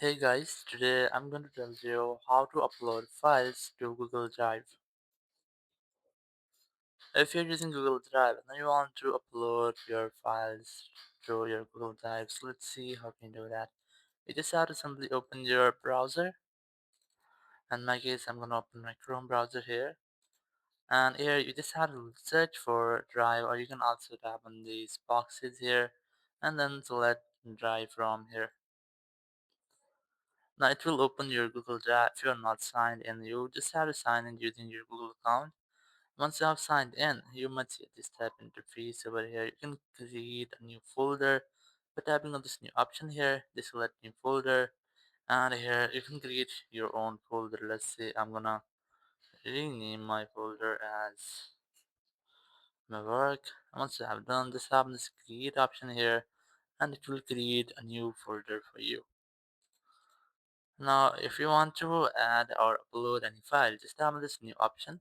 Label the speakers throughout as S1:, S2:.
S1: Hey guys, today I'm going to tell you how to upload files to Google Drive. If you're using Google Drive and you want to upload your files to your Google Drive, so let's see how can you do that. You just have to simply open your browser. In my case, I'm going to open my Chrome browser here. And here you just have to search for Drive, or you can also tap on these boxes here and then select Drive from here. Now it will open your Google Drive. If you're not signed in, you just have to sign in using your Google account. Once you have signed in, you might see this type interface over here. You can create a new folder by tapping on this new option here. This select new folder, and here you can create your own folder. Let's say I'm gonna rename my folder as my work. Once you have done this, have this create option here, and it will create a new folder for you. Now, if you want to add or upload any file, just tap on this new option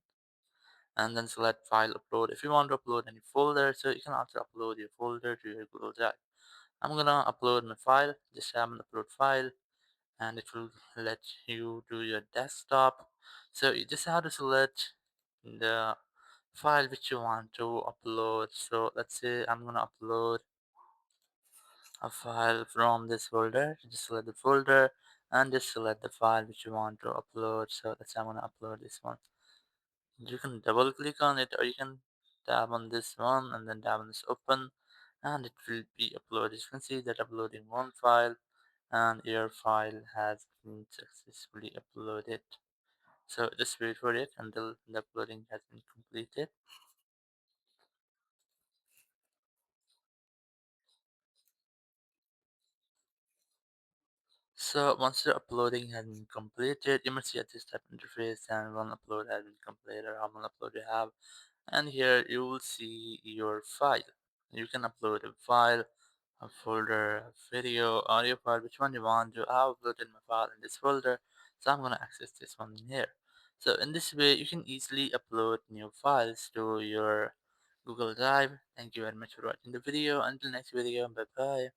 S1: and then select file upload. If you want to upload any folder, so you can also upload your folder to your Google Drive. I'm gonna upload my file. Just tap on upload file, and it will let you do your desktop. So you just have to select the file which you want to upload. So let's say I'm gonna upload a file from this folder. Just select the folder and just select the file which you want to upload. So let's say I'm gonna upload this one. You can double click on it, or you can tap on this one and then tap on this open, and it will be uploaded. You can see that uploading one file, and your file has been successfully uploaded. So just wait for it until the uploading has been completed. So once the uploading has been completed, you must see at this type interface, and one upload has been completed, or how many upload you have. And here you will see your file. You can upload a file, a folder, a video, audio file, which one you want to. I have uploaded my file in this folder, so I'm gonna access this one in here. So in this way, you can easily upload new files to your Google Drive. Thank you very much for watching the video. Until next video, bye bye.